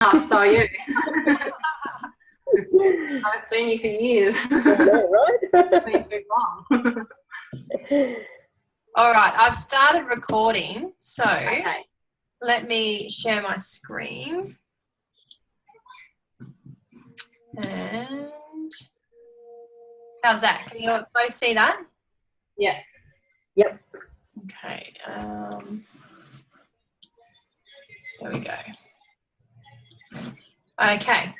Oh, so you. I haven't seen you for years. Right? Been too long. All right, I've started recording, so Okay. let me share my screen. And how's that? Can you both see that? Yeah. Yep. Okay. There we go. Okay.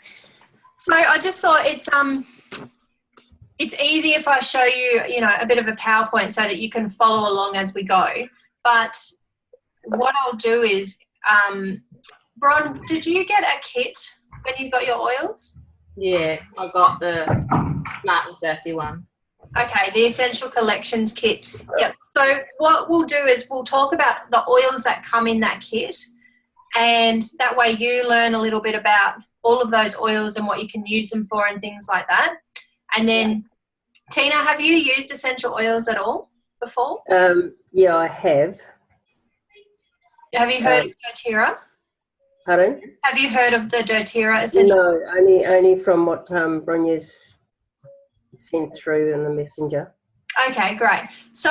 So I just thought it's easy if I show you, a bit of a PowerPoint so that you can follow along as we go. But what I'll do is, Bron, did you get a kit when you got your oils? Yeah, I got the Smart and Sassy one. Okay, the Essential Collections kit. Yep. So what we'll do is we'll talk about the oils that come in that kit, and that way you learn a little bit about all of those oils and what you can use them for and things like that. And then, Tina, have you used essential oils at all before? Yeah, I have. Have you heard of doTERRA? Pardon? Have you heard of the doTERRA essential? No, only from what Bronya's sent through in the messenger. Okay, great. So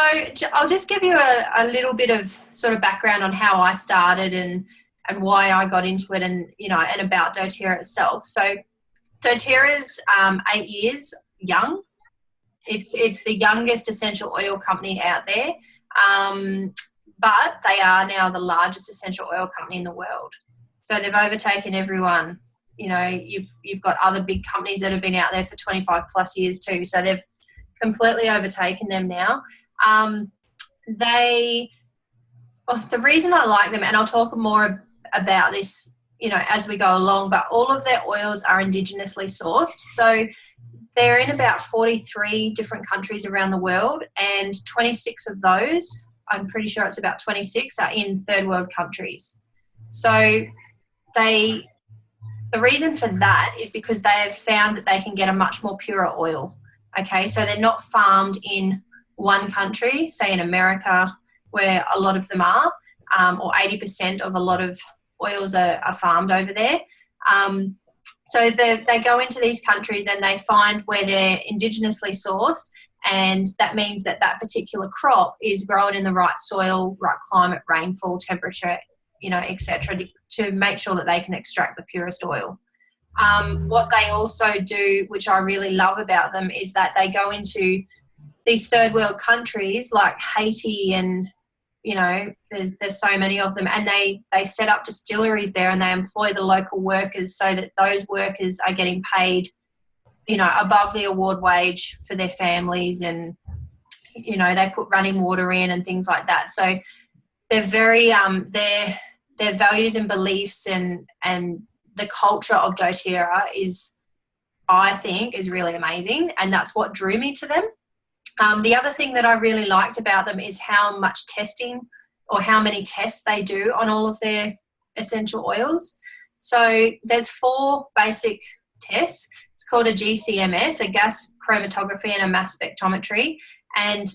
I'll just give you a little bit of sort of background on how I started and why I got into it, and and about doTERRA itself. So doTERRA's 8 years young. It's the youngest essential oil company out there, but they are now the largest essential oil company in the world. So they've overtaken everyone. You've got other big companies that have been out there for 25 plus years too. So they've completely overtaken them now. The reason I like them, and I'll talk more about this, as we go along, but all of their oils are indigenously sourced. So they're in about 43 different countries around the world, and 26 of those, I'm pretty sure it's about 26, are in third world countries. So the reason for that is because they have found that they can get a much more pure oil. Okay, so they're not farmed in one country, say in America, where a lot of them are, or 80% of a lot of oils are farmed over there. So they go into these countries and they find where they're indigenously sourced, and that means that particular crop is grown in the right soil, right climate, rainfall, temperature, etc., to make sure that they can extract the purest oil. What they also do, which I really love about them, is that they go into these third world countries like Haiti, and there's so many of them, and they set up distilleries there, and they employ the local workers so that those workers are getting paid above the award wage for their families, and they put running water in and things like that. So they're very their values and beliefs and the culture of doTERRA I think is really amazing, and that's what drew me to them. The other thing that I really liked about them is how much testing, or how many tests they do on all of their essential oils. So there's 4 basic tests. It's called a GCMS, a gas chromatography and a mass spectrometry. And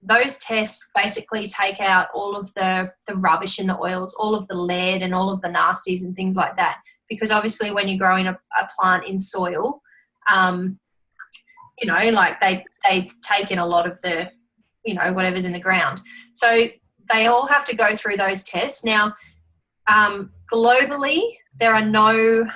those tests basically take out all of the rubbish in the oils, all of the lead and all of the nasties and things like that. Because obviously when you're growing a plant in soil, like they take in a lot of the, whatever's in the ground. So they all have to go through those tests. Now, globally, there are no,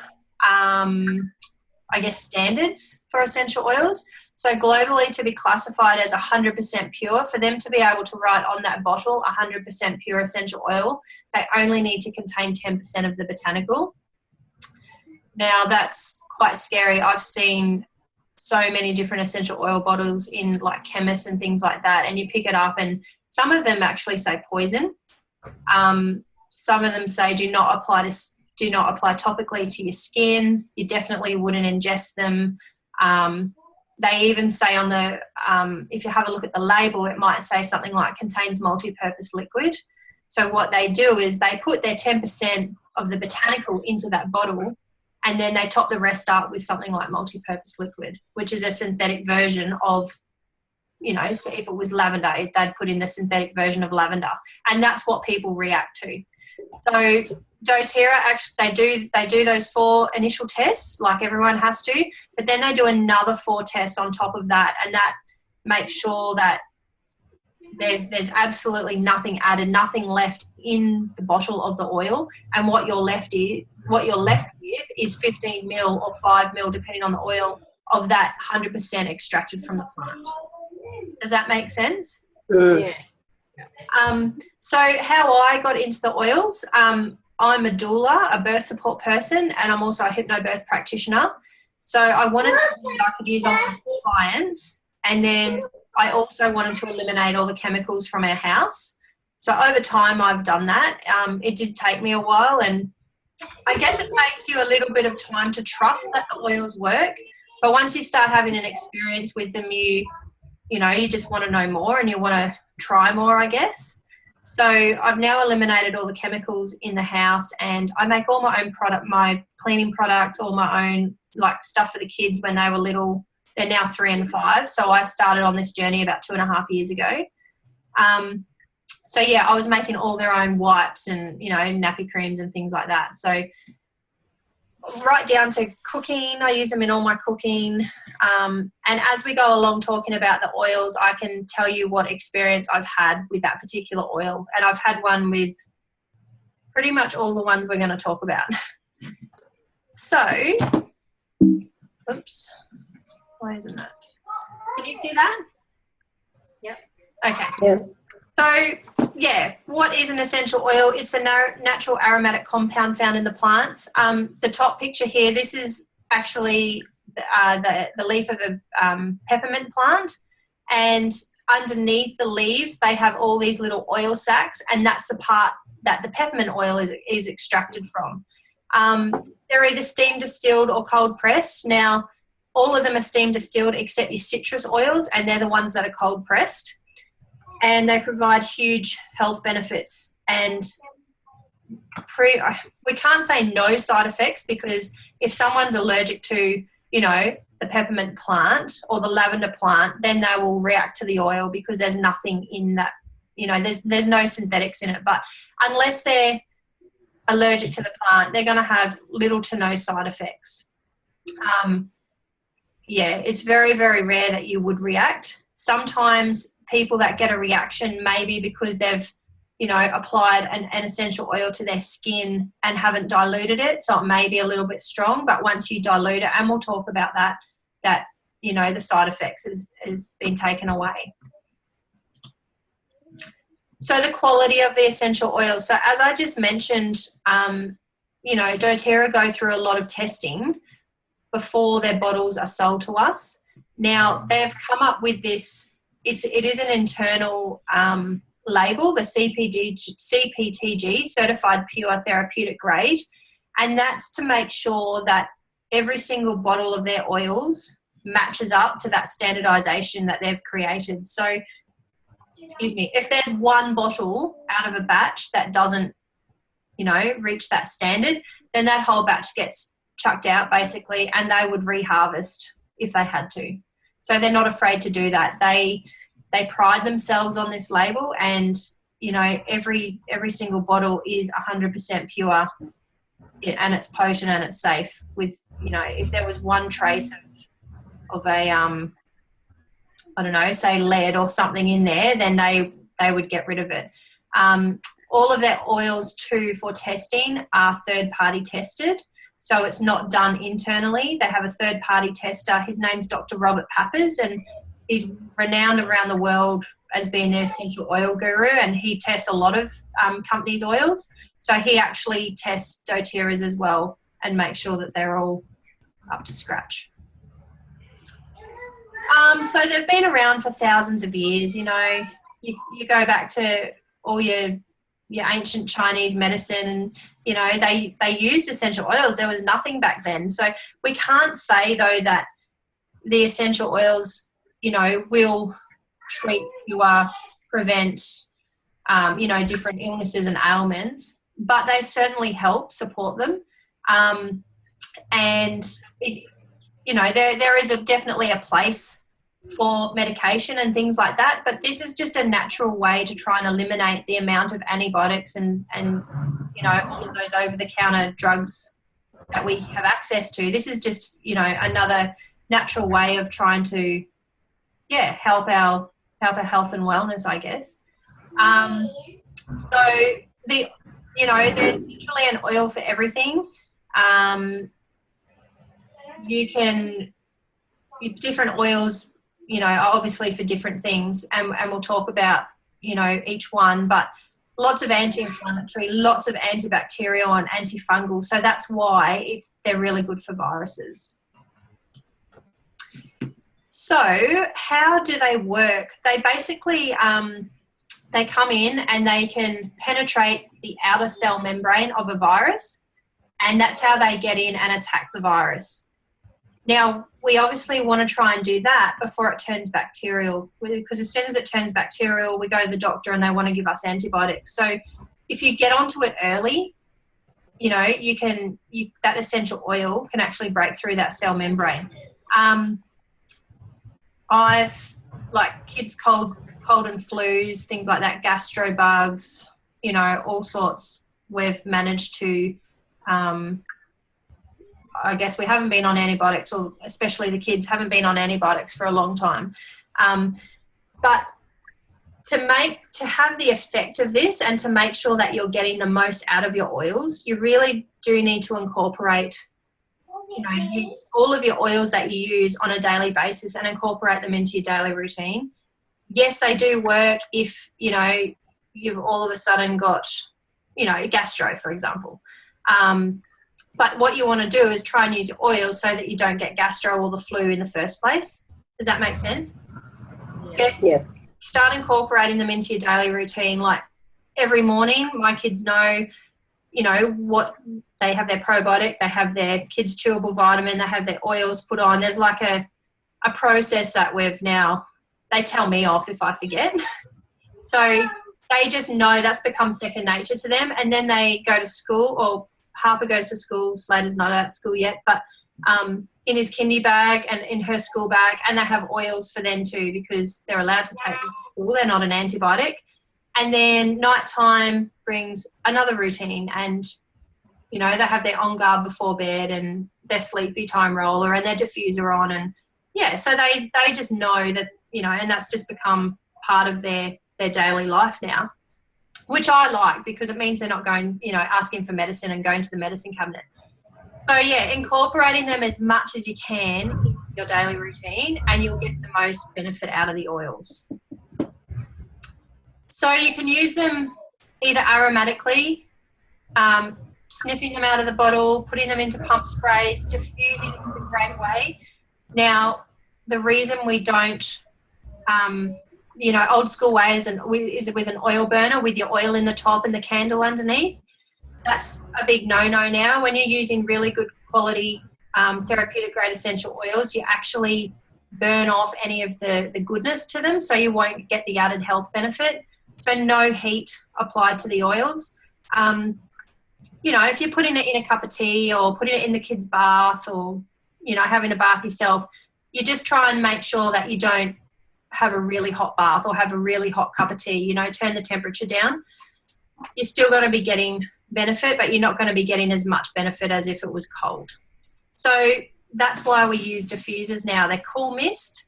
standards for essential oils. So globally, to be classified as 100% pure, for them to be able to write on that bottle 100% pure essential oil, they only need to contain 10% of the botanical. Now, that's quite scary. I've seen so many different essential oil bottles in like chemists and things like that, and you pick it up and some of them actually say poison. Some of them say do not apply topically to your skin. You definitely wouldn't ingest them. They even say on the if you have a look at the label, it might say something like contains multi-purpose liquid. So what they do is they put their 10% of the botanical into that bottle, and then they top the rest up with something like multi-purpose liquid, which is a synthetic version of, so if it was lavender, they'd put in the synthetic version of lavender. And that's what people react to. So doTERRA actually they do those 4 initial tests like everyone has to, but then they do another 4 tests on top of that, and that makes sure that there's absolutely nothing added, nothing left in the bottle of the oil, and what you're left with is 15 mil or 5 mil, depending on the oil, of that 100% extracted from the plant. Does that make sense? Mm. Yeah. So how I got into the oils, I'm a doula, a birth support person, and I'm also a hypnobirth practitioner. So I wanted something that I could use on my clients, and then I also wanted to eliminate all the chemicals from our house. So over time, I've done that. It did take me a while, and I guess it takes you a little bit of time to trust that the oils work. But once you start having an experience with them, you just want to know more and you want to try more, I guess. So I've now eliminated all the chemicals in the house, and I make all my own product, my cleaning products, all my own like stuff for the kids when they were little. They're now 3 and 5. So I started on this journey about 2.5 years ago. So yeah, I was making all their own wipes and, nappy creams and things like that. So right down to cooking, I use them in all my cooking. And as we go along talking about the oils, I can tell you what experience I've had with that particular oil. And I've had one with pretty much all the ones we're going to talk about. So, oops, why isn't that? Can you see that? Yep. Okay. Yeah. So, yeah, what is an essential oil? It's the natural aromatic compound found in the plants. The top picture here, this is actually the leaf of a peppermint plant, and underneath the leaves they have all these little oil sacs, and that's the part that the peppermint oil is extracted from. They're either steam distilled or cold pressed. Now, all of them are steam distilled except your citrus oils, and they're the ones that are cold pressed. And they provide huge health benefits, and we can't say no side effects, because if someone's allergic to, the peppermint plant or the lavender plant, then they will react to the oil because there's nothing in that, there's no synthetics in it. But unless they're allergic to the plant, they're going to have little to no side effects. Yeah, it's very, very rare that you would react. Sometimes people that get a reaction maybe because they've, applied an essential oil to their skin and haven't diluted it, so it may be a little bit strong, but once you dilute it, and we'll talk about that, the side effects has been taken away. So the quality of the essential oils. So as I just mentioned, doTERRA go through a lot of testing before their bottles are sold to us. Now, they've come up with this, it is an internal label, the CPTG, Certified Pure Therapeutic Grade, and that's to make sure that every single bottle of their oils matches up to that standardization that they've created. So, if there's one bottle out of a batch that doesn't, reach that standard, then that whole batch gets chucked out basically, and they would reharvest if they had to. So they're not afraid to do that. They pride themselves on this label, and every single bottle is 100% pure, and it's potent and it's safe. With if there was one trace of a I don't know, say lead or something in there, then they would get rid of it. All of their oils too for testing are third party tested. So it's not done internally. They have a third-party tester. His name's Dr. Robert Pappas, and he's renowned around the world as being their essential oil guru, and he tests a lot of companies' oils. So he actually tests doTERRA's as well and makes sure that they're all up to scratch. So they've been around for thousands of years. You go back to all your ancient Chinese medicine, and they used essential oils. There was nothing back then. So we can't say though that the essential oils, will treat cure, prevent, different illnesses and ailments, but they certainly help support them. And there is definitely a place for medication and things like that, but this is just a natural way to try and eliminate the amount of antibiotics and you know, all of those over-the-counter drugs that we have access to. This is just, you know, another natural way of trying to, yeah, help our health and wellness, I guess. So you know, there's literally an oil for everything. Different oils, you know, are obviously for different things, and we'll talk about, you know, each one, but lots of anti-inflammatory, lots of antibacterial and antifungal. So that's why they're really good for viruses. So how do they work? They basically, they come in and they can penetrate the outer cell membrane of a virus, and that's how they get in and attack the virus. Now, we obviously want to try and do that before it turns bacterial, because as soon as it turns bacterial, we go to the doctor and they want to give us antibiotics. So if you get onto it early, you know, that essential oil can actually break through that cell membrane. I've, like, kids cold and flus, things like that, gastro bugs, you know, all sorts. We've managed to, I guess we haven't been on antibiotics, or especially the kids haven't been on antibiotics for a long time. But to have the effect of this and to make sure that you're getting the most out of your oils, you really do need to incorporate, you know, all of your oils that you use on a daily basis and incorporate them into your daily routine. Yes, they do work if, you know, you've all of a sudden got, you know, gastro, for example. But what you want to do is try and use your oils so that you don't get gastro or the flu in the first place. Does that make sense? Yeah. Start incorporating them into your daily routine. Like every morning, my kids know, you know, what they have, their probiotic, they have their kids' chewable vitamin, they have their oils put on. There's like a process that they tell me off if I forget. So they just know that's become second nature to them. And then they go to school, or Harper goes to school, Slater's not at school yet, but in his kindy bag and in her school bag, and they have oils for them too, because they're allowed to take them to school. They're not an antibiotic. And then nighttime brings another routine, and, you know, they have their On Guard before bed and their sleepy time roller and their diffuser on. And yeah, so they just know that, you know, and that's just become part of their daily life now, which I like, because it means they're not going, you know, asking for medicine and going to the medicine cabinet. So yeah, incorporating them as much as you can in your daily routine, and you'll get the most benefit out of the oils. So you can use them either aromatically, sniffing them out of the bottle, putting them into pump sprays, diffusing is a great way. Now, the reason we don't, you know, old school ways is with an oil burner with your oil in the top and the candle underneath. That's a big no-no now. When you're using really good quality therapeutic grade essential oils, you actually burn off any of the goodness to them, so you won't get the added health benefit. So no heat applied to the oils. You know, if you're putting it in a cup of tea or putting it in the kids' bath, or, you know, having a bath yourself, you just try and make sure that you don't have a really hot bath or have a really hot cup of tea. You know, turn the temperature down. You're still going to be getting benefit, but you're not going to be getting as much benefit as if it was cold. So that's why we use diffusers now. They're cool mist.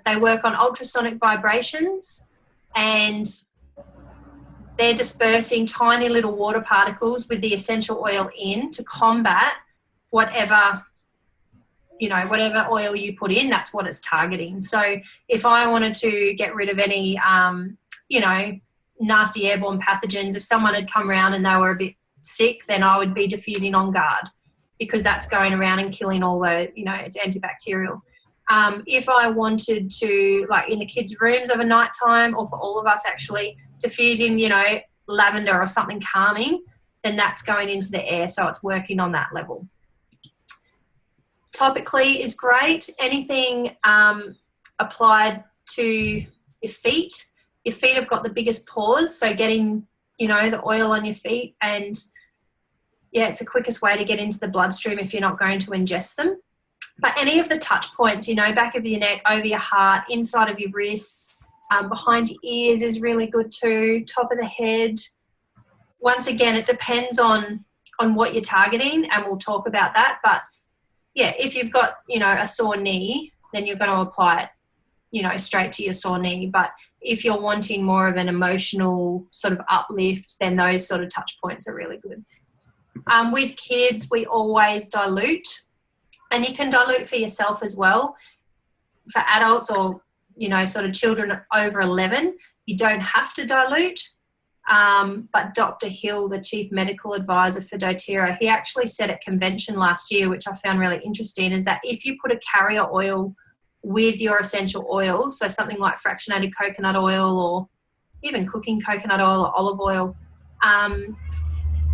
They work on ultrasonic vibrations, and they're dispersing tiny little water particles with the essential oil in to combat whatever, you know, whatever oil you put in, that's what it's targeting. So if I wanted to get rid of any, you know, nasty airborne pathogens, if someone had come around and they were a bit sick, then I would be diffusing On Guard, because that's going around and killing all the, you know, it's antibacterial. If I wanted to, like in the kids' rooms of a night time, or for all of us actually, diffusing, you know, lavender or something calming, then that's going into the air, so it's working on that level. Topically is great. Anything applied to your feet. Your feet have got the biggest pores, so getting, you know, the oil on your feet, and yeah, it's the quickest way to get into the bloodstream if you're not going to ingest them. But any of the touch points, back of your neck, over your heart, inside of your wrists, behind your ears is really good too, top of the head. Once again, it depends on what you're targeting, and we'll talk about that. But, yeah, if you've got, a sore knee, then you're going to apply it, straight to your sore knee. But if you're wanting more of an emotional sort of uplift, then those sort of touch points are really good. With kids, we always dilute, and you can dilute for yourself as well. For adults or, sort of children over 11, you don't have to dilute. But Dr. Hill, the Chief Medical Advisor for doTERRA, he actually said at convention last year, which I found really interesting, is that if you put a carrier oil with your essential oil, so something like fractionated coconut oil or even cooking coconut oil or olive oil,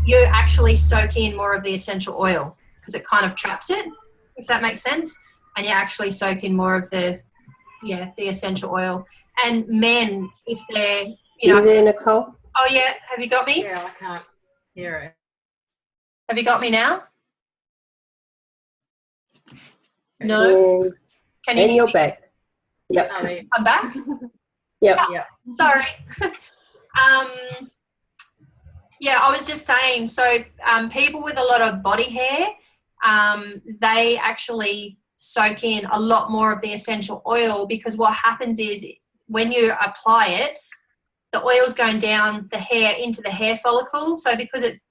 you actually soak in more of the essential oil because it kind of traps it, if that makes sense, and you actually soak in more of the essential oil. And men, if they're, You there, Nicole? Oh, yeah. Have you got me? Yeah, I can't hear it. Have you got me now? No. And, Can you and hear you're me? back. Yep. I'm back? Yep. Yeah. Sorry. I was just saying, so people with a lot of body hair, they actually soak in a lot more of the essential oil, because what happens is when you apply it, the oil's going down the hair into the hair follicle. So because it's...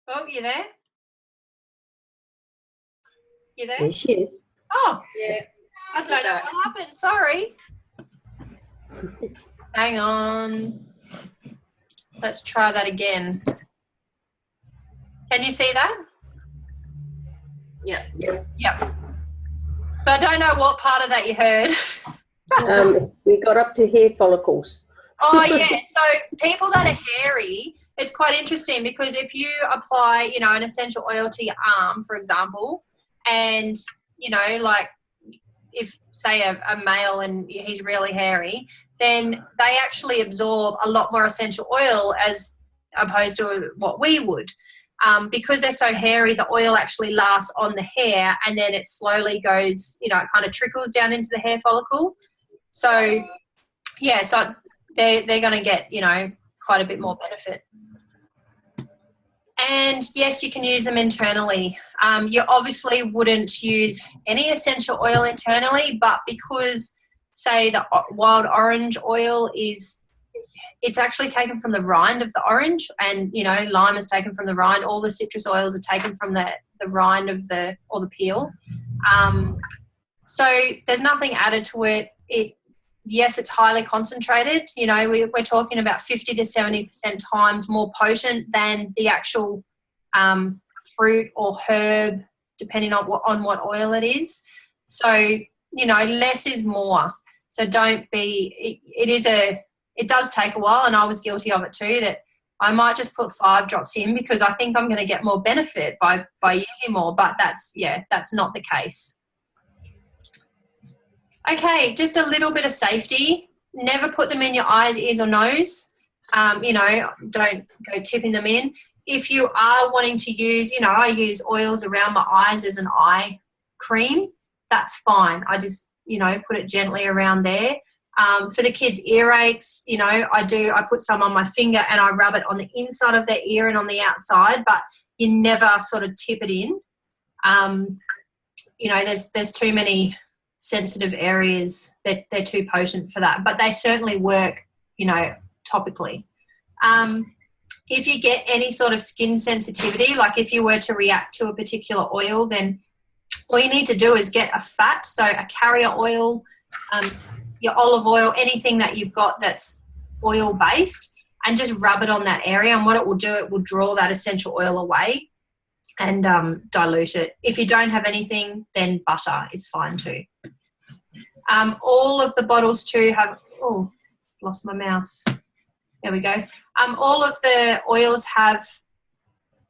Oh, you there? You there? There she is. Oh, Yeah. I don't know what happened. Sorry. Hang on. Let's try that again. Can you see that? Yeah. Yep. Yep. But I don't know what part of that you heard. We got up to hair follicles. Oh, yeah. So people that are hairy, it's quite interesting, because if you apply, an essential oil to your arm, for example, and, like if, say, a male and he's really hairy, then they actually absorb a lot more essential oil as opposed to what we would. Because they're so hairy, the oil actually lasts on the hair, and then it slowly goes, it kind of trickles down into the hair follicle. So, so they're going to get, quite a bit more benefit. And, yes, you can use them internally. You obviously wouldn't use any essential oil internally, but because, say, the wild orange oil it's actually taken from the rind of the orange, and, lime is taken from the rind. All the citrus oils are taken from the rind of the peel. So there's nothing added to it. Yes, it's highly concentrated. We're talking about 50 to 70% times more potent than the actual fruit or herb, depending on what oil it is. So, less is more. So don't be, it does take a while, and I was guilty of it too, that I might just put 5 drops in because I think I'm going to get more benefit by using more, but that's not the case. Okay, just a little bit of safety. Never put them in your eyes, ears or nose. Don't go tipping them in. If you are wanting to use, I use oils around my eyes as an eye cream. That's fine. I just, put it gently around there. For the kids' earaches, I put some on my finger and I rub it on the inside of their ear and on the outside, but you never sort of tip it in. There's too many sensitive areas that they're too potent for that, but they certainly work, topically. If you get any sort of skin sensitivity, like if you were to react to a particular oil, then all you need to do is get a fat, so a carrier oil, your olive oil, anything that you've got that's oil-based, and just rub it on that area. And what it will do, it will draw that essential oil away and dilute it. If you don't have anything, then butter is fine too. All of the bottles too have, oh, lost my mouse. There we go. All of the oils have,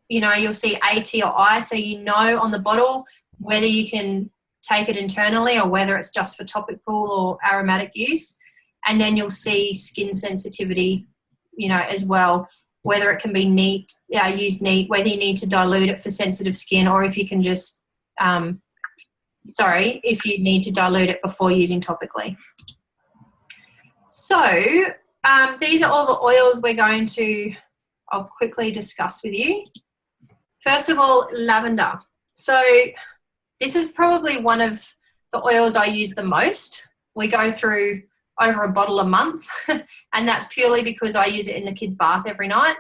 you'll see AT or I, so on the bottle whether you can take it internally or whether it's just for topical or aromatic use. And then you'll see skin sensitivity, as well, whether it can be used neat, whether you need to dilute it for sensitive skin, or if you can just, if you need to dilute it before using topically. So these are all the oils I'll quickly discuss with you. First of all, lavender. So this is probably one of the oils I use the most. We go through over a bottle a month, and that's purely because I use it in the kids' bath every night.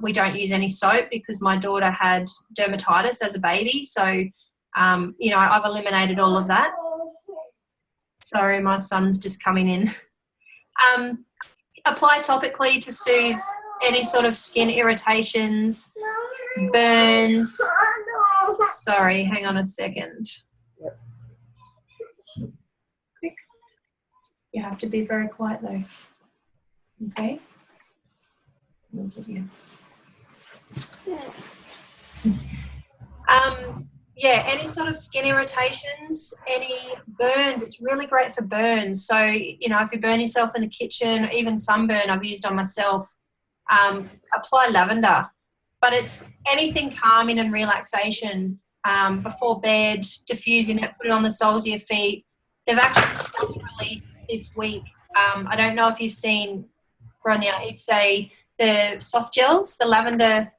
We don't use any soap because my daughter had dermatitis as a baby. So, I've eliminated all of that. Sorry, my son's just coming in. Apply topically to soothe any sort of skin irritations, burns. Sorry, hang on a second. Quick. You have to be very quiet though. Okay. Any sort of skin irritations, any burns, it's really great for burns. So, if you burn yourself in the kitchen, or even sunburn I've used on myself, apply lavender. But it's anything calming and relaxation before bed, diffusing it, put it on the soles of your feet. They've actually just released this week. I don't know if you've seen, Bronya, it's the soft gels, the lavender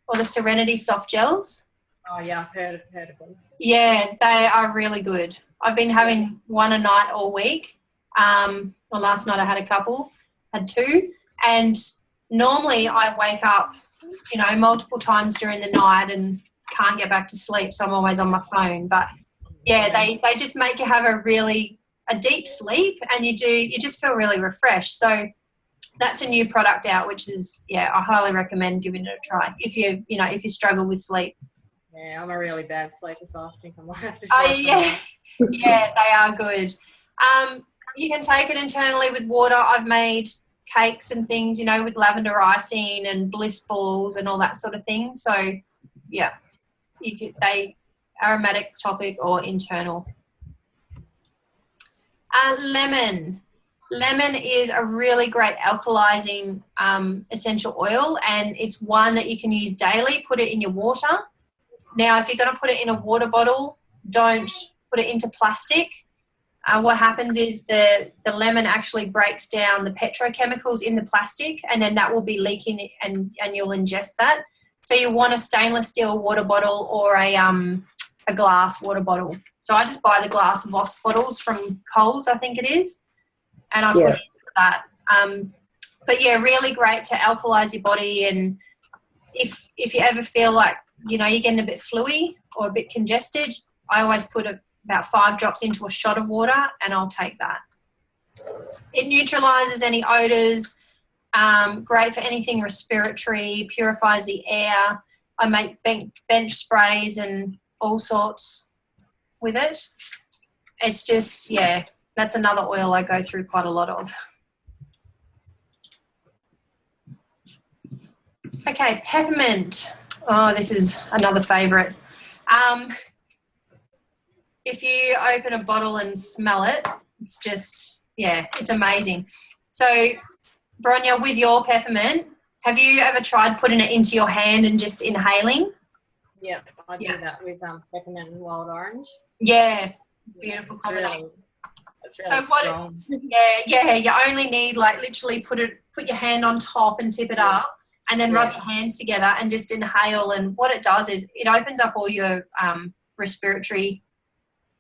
or the Serenity soft gels. Oh, yeah, I've heard of them. Yeah, they are really good. I've been having one a night all week. Last night I had two. And normally I wake up, multiple times during the night and can't get back to sleep, so I'm always on my phone. But, yeah, they just make you have a deep sleep, and you just feel really refreshed. So that's a new product out, which is, I highly recommend giving it a try if you struggle with sleep. Yeah, I'm a really bad sleeper, so I think I might have to. Oh, yeah. Yeah, they are good. You can take it internally with water. I've made cakes and things, with lavender icing and bliss balls and all that sort of thing. So, yeah, they aromatic topic or internal. Lemon. Lemon is a really great alkalizing essential oil, and it's one that you can use daily. Put it in your water. Now, if you're going to put it in a water bottle, don't put it into plastic. What happens is the lemon actually breaks down the petrochemicals in the plastic, and then that will be leaking and you'll ingest that. So you want a stainless steel water bottle or a glass water bottle. So I just buy the glass Voss bottles from Coles, I think it is, and I put it into that. But yeah, really great to alkalize your body. And if you ever feel like, you're getting a bit fluey or a bit congested, I always put about 5 drops into a shot of water, and I'll take that. It neutralizes any odors, great for anything respiratory, purifies the air. I make bench sprays and all sorts with it. It's just, that's another oil I go through quite a lot of. Okay, peppermint. Oh, this is another favourite. If you open a bottle and smell it, it's just, it's amazing. So, Bronya, with your peppermint, have you ever tried putting it into your hand and just inhaling? Yeah, I do that with peppermint and wild orange. Yeah, beautiful combination. It's really strong. You only need literally put your hand on top and tip it up, and then rub your hands together and just inhale. And what it does is it opens up all your respiratory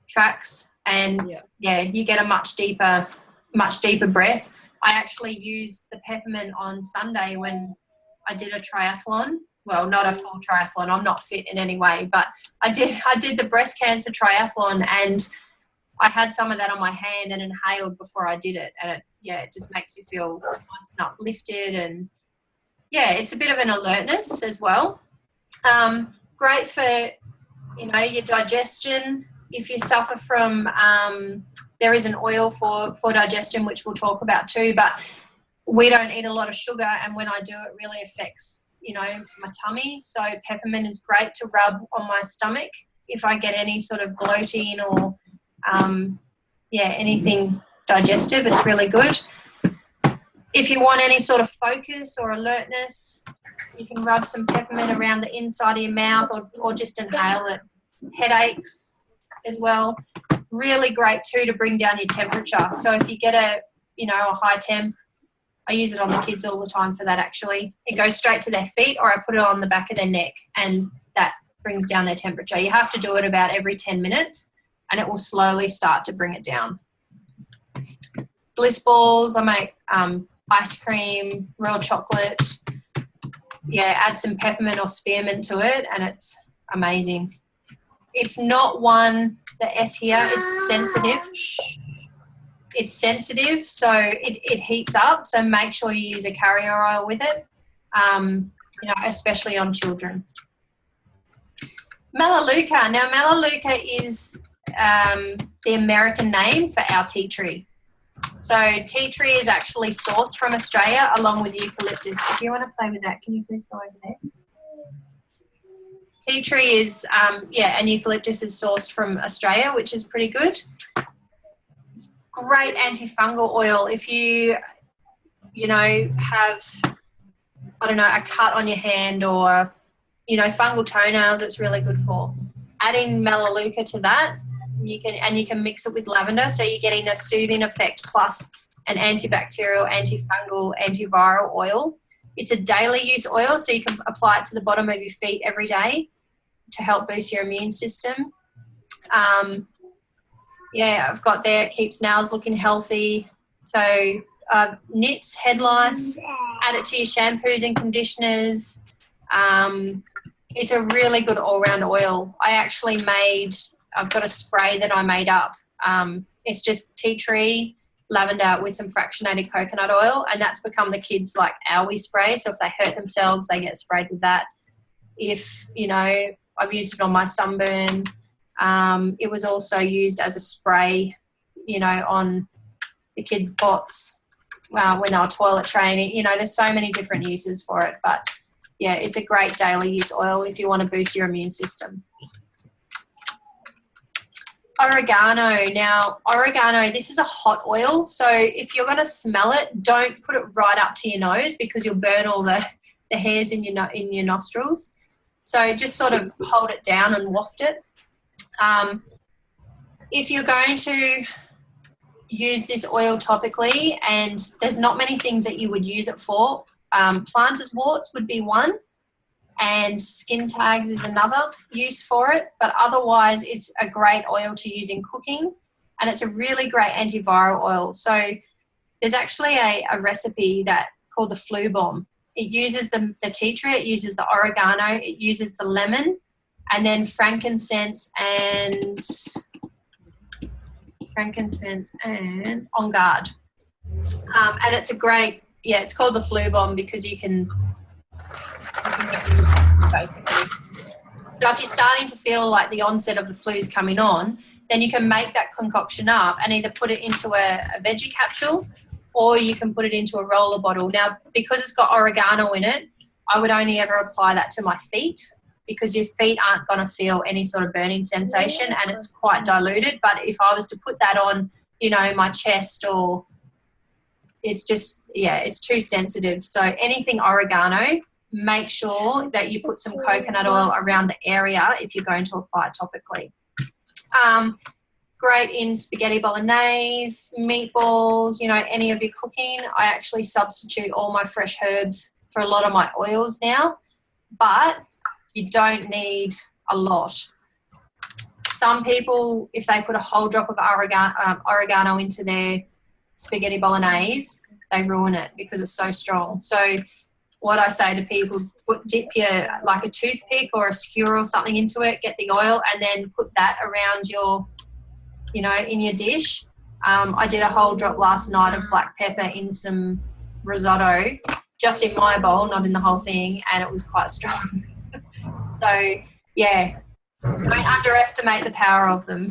tracts, and you get a much deeper breath. I actually used the peppermint on Sunday when I did a triathlon. Well, not a full triathlon. I'm not fit in any way, but I did the breast cancer triathlon, and I had some of that on my hand and inhaled before I did it. And it just makes you feel nice and uplifted, and it's a bit of an alertness as well. Great for, your digestion. If you suffer from, there is an oil for digestion, which we'll talk about too, but we don't eat a lot of sugar, and when I do, it really affects, my tummy. So peppermint is great to rub on my stomach if I get any sort of bloating or, anything digestive. It's really good. If you want any sort of focus or alertness, you can rub some peppermint around the inside of your mouth or just inhale it. headaches as well. Really great too to bring down your temperature. So if you get a high temp, I use it on the kids all the time for that actually. It goes straight to their feet, or I put it on the back of their neck, and that brings down their temperature. You have to do it about every 10 minutes and it will slowly start to bring it down. Bliss balls, I make ice cream, real chocolate. Yeah, add some peppermint or spearmint to it and it's amazing. It's not one, the S here, it's sensitive. It's sensitive, so it heats up, so make sure you use a carrier oil with it, especially on children. Melaleuca. Now, Melaleuca is the American name for our tea tree. So tea tree is actually sourced from Australia along with eucalyptus. If you want to play with that, can you please go over there? Tea tree is, and eucalyptus is sourced from Australia, which is pretty good. Great antifungal oil. If you have, a cut on your hand or, fungal toenails, it's really good for. Adding Melaleuca to that, you can mix it with lavender, so you're getting a soothing effect plus an antibacterial, antifungal, antiviral oil. It's a daily use oil, so you can apply it to the bottom of your feet every day to help boost your immune system. I've got there, it keeps nails looking healthy. So nits, head lice, add it to your shampoos and conditioners. It's a really good all-round oil. I've got a spray that I made up. It's just tea tree, lavender with some fractionated coconut oil, and that's become the kids' like owie spray. So if they hurt themselves, they get sprayed with that. If, I've used it on my sunburn. It was also used as a spray, on the kids' bots when they were toilet training. There's so many different uses for it. But, yeah, it's a great daily use oil if you want to boost your immune system. Oregano. Now, oregano, this is a hot oil. So if you're going to smell it, don't put it right up to your nose because you'll burn all the hairs in your nostrils. So just sort of hold it down and waft it. If you're going to use this oil topically, and there's not many things that you would use it for, plantar's warts would be one, and skin tags is another use for it, but otherwise it's a great oil to use in cooking, and it's a really great antiviral oil. So there's actually a recipe called the flu bomb. It uses the tea tree, it uses the oregano, it uses the lemon, and then frankincense and On Guard. And it's a great, it's called the flu bomb because you can basically. So if you're starting to feel like the onset of the flu is coming on, then you can make that concoction up and either put it into a veggie capsule or you can put it into a roller bottle. Now, because it's got oregano in it, I would only ever apply that to my feet because your feet aren't going to feel any sort of burning sensation and it's quite diluted. But if I was to put that on, my chest or it's just, it's too sensitive. So anything oregano, make sure that you put some coconut oil around the area if you're going to apply it topically. Great in spaghetti bolognese, meatballs, any of your cooking. I actually substitute all my fresh herbs for a lot of my oils now, but you don't need a lot. Some people, if they put a whole drop of oregano into their spaghetti bolognese, they ruin it because it's so strong. So what I say to people, dip like a toothpick or a skewer or something into it, get the oil, and then put that around your, in your dish. I did a whole drop last night of black pepper in some risotto, just in my bowl, not in the whole thing, and it was quite strong. So, don't underestimate the power of them.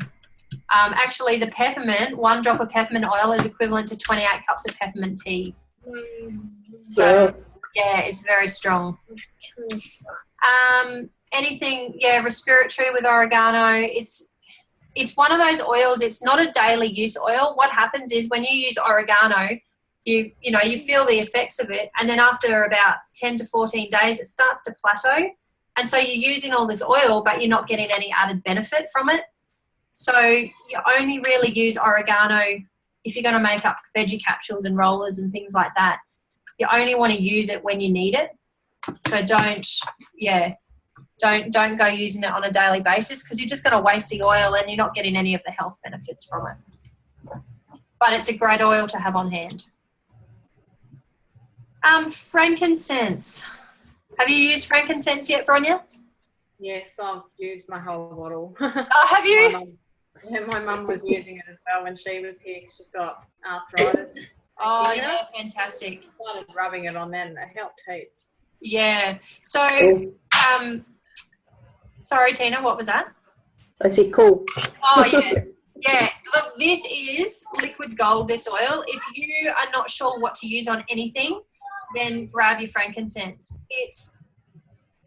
Actually, the peppermint, 1 drop of peppermint oil is equivalent to 28 cups of peppermint tea. So, it's very strong. Anything, respiratory with oregano, it's one of those oils, it's not a daily use oil. What happens is when you use oregano, you feel the effects of it, and then after about 10 to 14 days, it starts to plateau. And so you're using all this oil, but you're not getting any added benefit from it. So you only really use oregano if you're going to make up veggie capsules and rollers and things like that. You only want to use it when you need it. So don't go using it on a daily basis, because you're just going to waste the oil and you're not getting any of the health benefits from it. But it's a great oil to have on hand. Frankincense. Have you used frankincense yet, Bronya? Yes, I've used my whole bottle. Oh, have you? My mum was using it as well when she was here. She's got arthritis. Oh, yeah, fantastic. Started rubbing it on then. It helped heaps. Yeah. So, sorry, Tina, what was that? I said cool. Oh, yeah. Yeah. Look, this is liquid gold, this oil. If you are not sure what to use on anything, then grab your frankincense. It's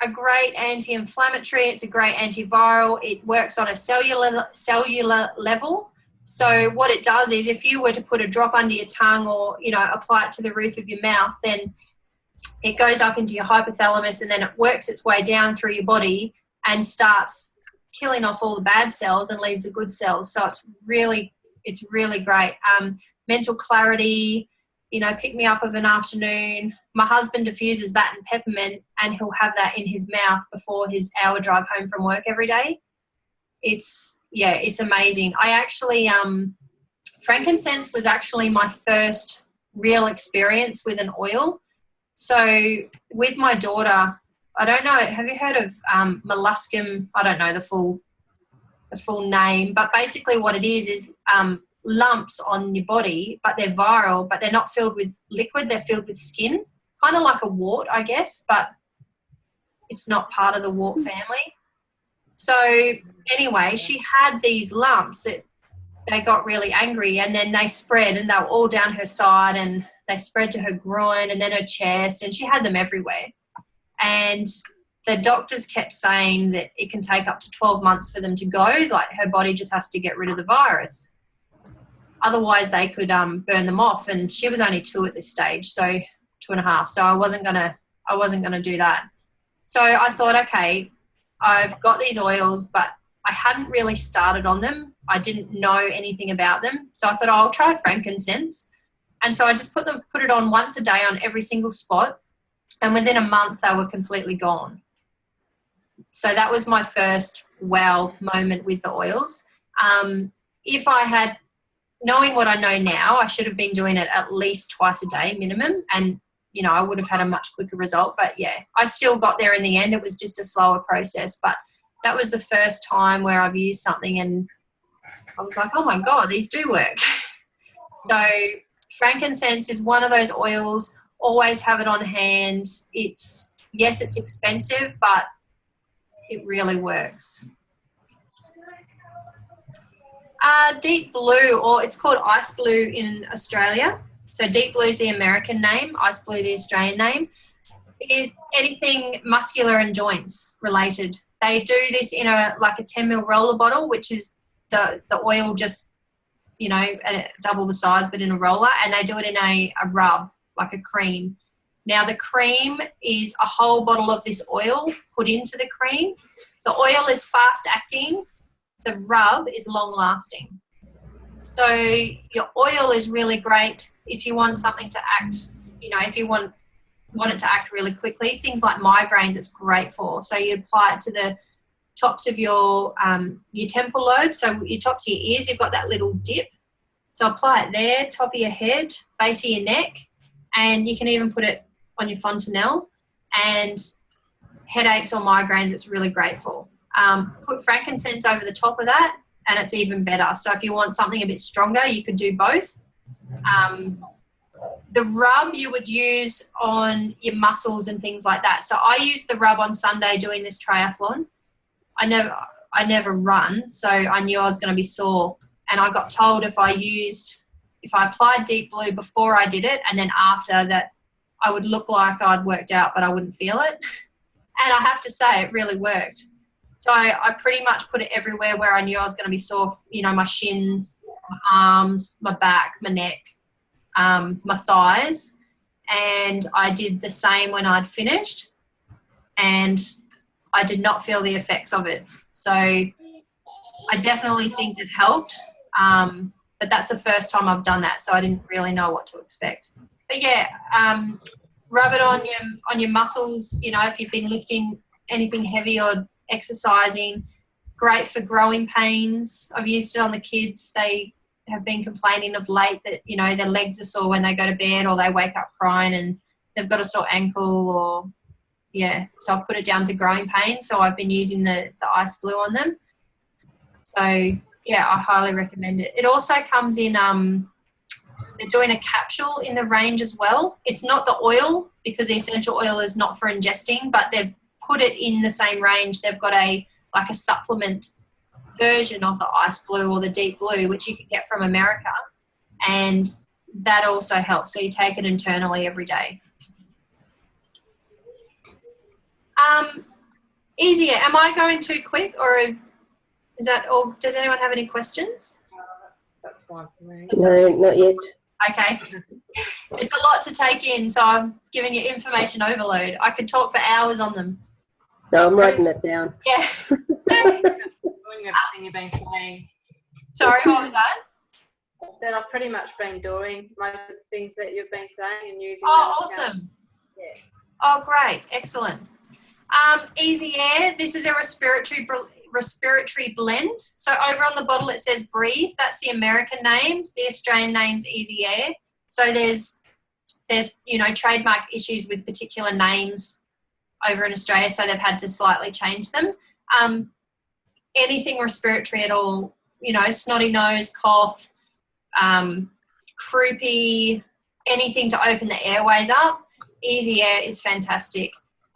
a great anti-inflammatory. It's a great antiviral. It works on a cellular level. So what it does is, if you were to put a drop under your tongue or, apply it to the roof of your mouth, then it goes up into your hypothalamus and then it works its way down through your body and starts killing off all the bad cells and leaves the good cells. So it's really great. Mental clarity, pick me up of an afternoon. My husband diffuses that in peppermint and he'll have that in his mouth before his hour drive home from work every day. It's amazing. I actually, frankincense was actually my first real experience with an oil. So with my daughter, I don't know, have you heard of molluscum? I don't know the full name, but basically what it is lumps on your body, but they're viral, but they're not filled with liquid, they're filled with skin, kind of like a wart, I guess, but it's not part of the wart family. So anyway, she had these lumps that they got really angry, and then they spread, and they were all down her side, and they spread to her groin and then her chest, and she had them everywhere. And the doctors kept saying that it can take up to 12 months for them to go, like her body just has to get rid of the virus. Otherwise they could burn them off, and she was only 2 at this stage, so 2.5. So I wasn't gonna do that. So I thought, okay, I've got these oils, but I hadn't really started on them. I didn't know anything about them. So I thought, I'll try frankincense. And so I just put it on once a day on every single spot. And within a month, they were completely gone. So that was my first wow moment with the oils. If I had, knowing what I know now, I should have been doing it at least twice a day minimum. And, I would have had a much quicker result. But, yeah, I still got there in the end. It was just a slower process. But that was the first time where I've used something and I was like, oh, my God, these do work. So frankincense is one of those oils. Always have it on hand. It's expensive, but it really works. Deep Blue, or it's called Ice Blue in Australia. So Deep Blue is the American name, Ice Blue the Australian name. It's anything muscular and joints related. They do this in a 10 ml roller bottle, which is the oil just, double the size, but in a roller, and they do it in a rub, like a cream. Now the cream is a whole bottle of this oil put into the cream. The oil is fast acting. The rub is long lasting. So your oil is really great if you want something to act, if you want it to act really quickly. Things like migraines it's great for. So you apply it to the tops of your temple lobe. So your tops of your ears, you've got that little dip. So apply it there, top of your head, base of your neck, and you can even put it on your fontanelle. And headaches or migraines, it's really great for. Put frankincense over the top of that, and it's even better. So if you want something a bit stronger, you could do both. The rub you would use on your muscles and things like that. So I used the rub on Sunday doing this triathlon. I never run, so I knew I was going to be sore. And I got told if I applied Deep Blue before I did it and then after, that I would look like I'd worked out, but I wouldn't feel it. And I have to say it really worked. So I pretty much put it everywhere where I knew I was going to be sore, my shins, my arms, my back, my neck, my thighs. And I did the same when I'd finished. And I did not feel the effects of it. So I definitely think it helped. But that's the first time I've done that, so I didn't really know what to expect. But yeah, rub it on your muscles, you know, if you've been lifting anything heavy or exercising. Great for growing pains. I've used it on the kids. They have been complaining of late that, you know, their legs are sore when they go to bed, or they wake up crying and they've got a sore ankle, or yeah. So I've put it down to growing pains. So I've been using the Ice Blue on them. So yeah, I highly recommend it. It also comes in, they're doing a capsule in the range as well. It's not the oil, because the essential oil is not for ingesting, but they've put it in the same range. They've got a supplement version of the Ice Blue or the Deep Blue, which you can get from America, and that also helps. So you take it internally every day. Easier. Am I going too quick, or is that all? Does anyone have any questions? That's fine for me. No, not yet. Okay. It's a lot to take in, so I'm giving you information overload. I could talk for hours on them. No, I'm writing it down. Yeah. Doing everything you've been saying. Sorry, what was that? Then I've pretty much been doing most of the things that you've been saying and using. Oh, them. awesome. Yeah. Oh, great. Excellent. Easy Air. This is a respiratory blend. So over on the bottle it says Breathe. That's the American name. The Australian name's Easy Air. So there's you know, trademark issues with particular names over in Australia, so they've had to slightly change them. Anything respiratory at all, you know, snotty nose, cough, croupy, anything to open the airways up, Easy Air is fantastic.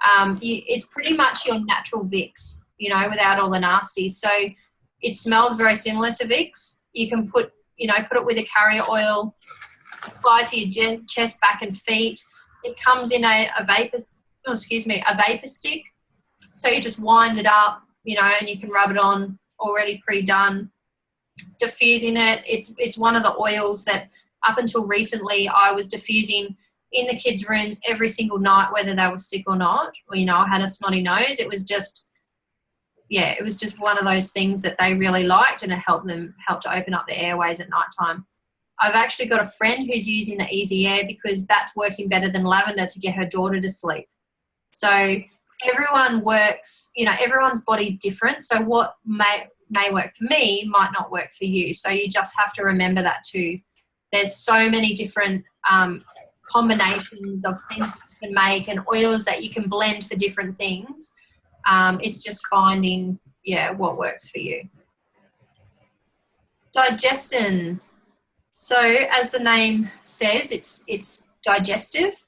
It's pretty much your natural Vicks, you know, without all the nasties. So it smells very similar to Vicks. You can put it with a carrier oil, apply to your chest, back and feet. It comes in a vapor stick. So you just wind it up, you know, and you can rub it on already pre-done. Diffusing it, it's one of the oils that up until recently I was diffusing in the kids' rooms every single night, whether they were sick or not, or, you know, I had a snotty nose. It was just one of those things that they really liked, and it helped to open up the airways at night time. I've actually got a friend who's using the Easy Air because that's working better than lavender to get her daughter to sleep. So everyone works, you know, everyone's body's different. So what may work for me might not work for you. So you just have to remember that too. There's so many different combinations of things you can make and oils that you can blend for different things. It's just finding, what works for you. Digestin. So as the name says, it's digestive.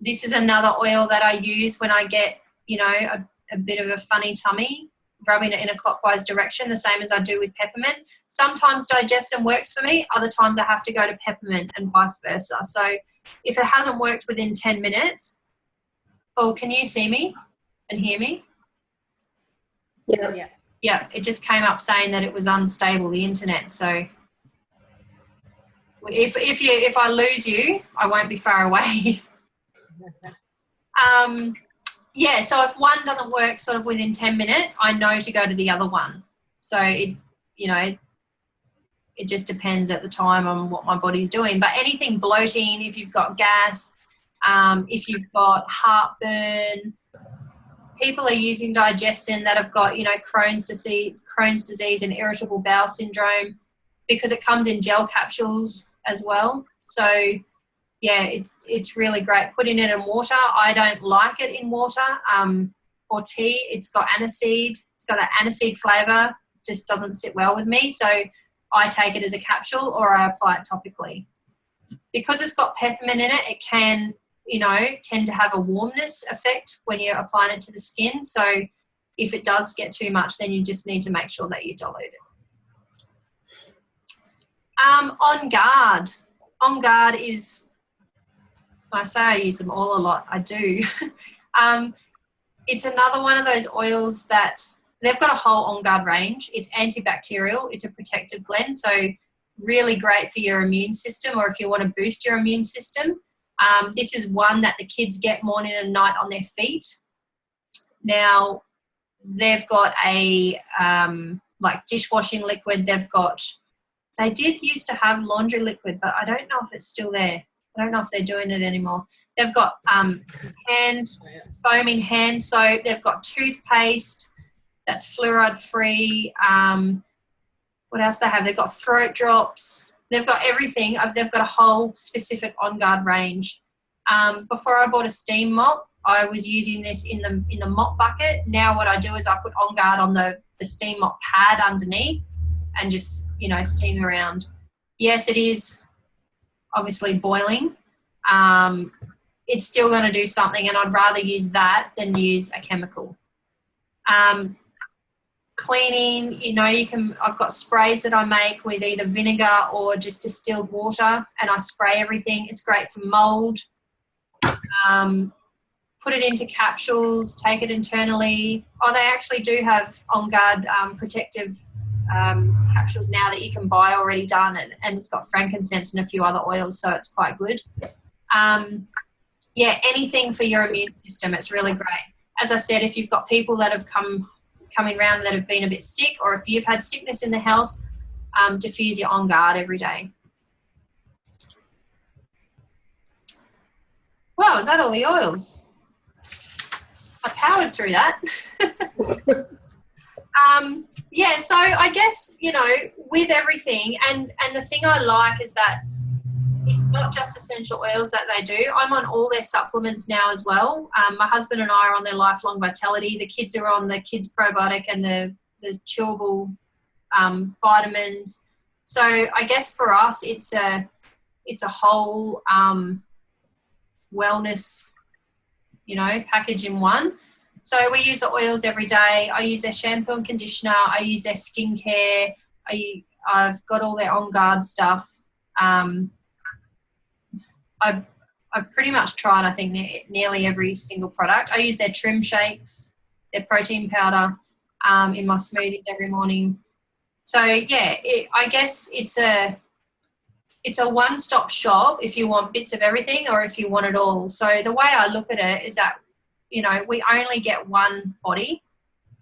This is another oil that I use when I get, you know, a bit of a funny tummy, rubbing it in a clockwise direction, the same as I do with peppermint. Sometimes Digestin works for me. Other times I have to go to peppermint and vice versa. So if it hasn't worked within 10 minutes, can you see me and hear me? Yeah. Yeah, it just came up saying that it was unstable, the internet. So if I lose you, I won't be far away. So if one doesn't work sort of within 10 minutes, I know to go to the other one. So it's, you know, it just depends at the time on what my body's doing. But anything bloating, if you've got gas, if you've got heartburn, people are using Digestin that have got, you know, Crohn's disease and irritable bowel syndrome, because it comes in gel capsules as well. So yeah, it's really great. Putting it in water, I don't like it in water or tea. It's got aniseed. It's got that aniseed flavour. Just doesn't sit well with me. So I take it as a capsule or I apply it topically. Because it's got peppermint in it, it can, you know, tend to have a warmness effect when you're applying it to the skin. So if it does get too much, then you just need to make sure that you dilute it. On Guard. On Guard is, I say I use them all a lot. I do. It's another one of those oils that they've got a whole On Guard range. It's antibacterial. It's a protective blend. So really great for your immune system, or if you want to boost your immune system. This is one that the kids get morning and night on their feet. Now, they've got a like dishwashing liquid. They did used to have laundry liquid, but I don't know if it's still there. I don't know if they're doing it anymore. They've got foaming hand soap. They've got toothpaste that's fluoride free. What else they have? They've got throat drops. They've got everything. They've got a whole specific On Guard range. Before I bought a steam mop, I was using this in the mop bucket. Now what I do is I put On Guard on the steam mop pad underneath and just, steam around. Yes, it is obviously boiling. It's still going to do something, and I'd rather use that than use a chemical. Cleaning, I've got sprays that I make with either vinegar or just distilled water, and I spray everything. It's great for mold. Put it into capsules, take it internally. Oh, they actually do have On Guard protective capsules now that you can buy already done, and it's got frankincense and a few other oils, so it's quite good. Anything for your immune system, it's really great. As I said, if you've got people that have coming around that have been a bit sick, or if you've had sickness in the house, diffuse your On Guard every day. Wow, is that all the oils? I powered through that. So I guess, with everything, and the thing I like is that it's not just essential oils that they do. I'm on all their supplements now as well. My husband and I are on their Lifelong Vitality. The kids are on the Kids Probiotic and the chewable vitamins. So I guess for us, it's a whole wellness, package in one. So we use the oils every day. I use their shampoo and conditioner. I use their skincare. I've got all their On Guard stuff. I've pretty much tried, I think, nearly every single product. I use their trim shakes, their protein powder in my smoothies every morning. So, I guess it's a one-stop shop if you want bits of everything or if you want it all. So the way I look at it is that, we only get one body.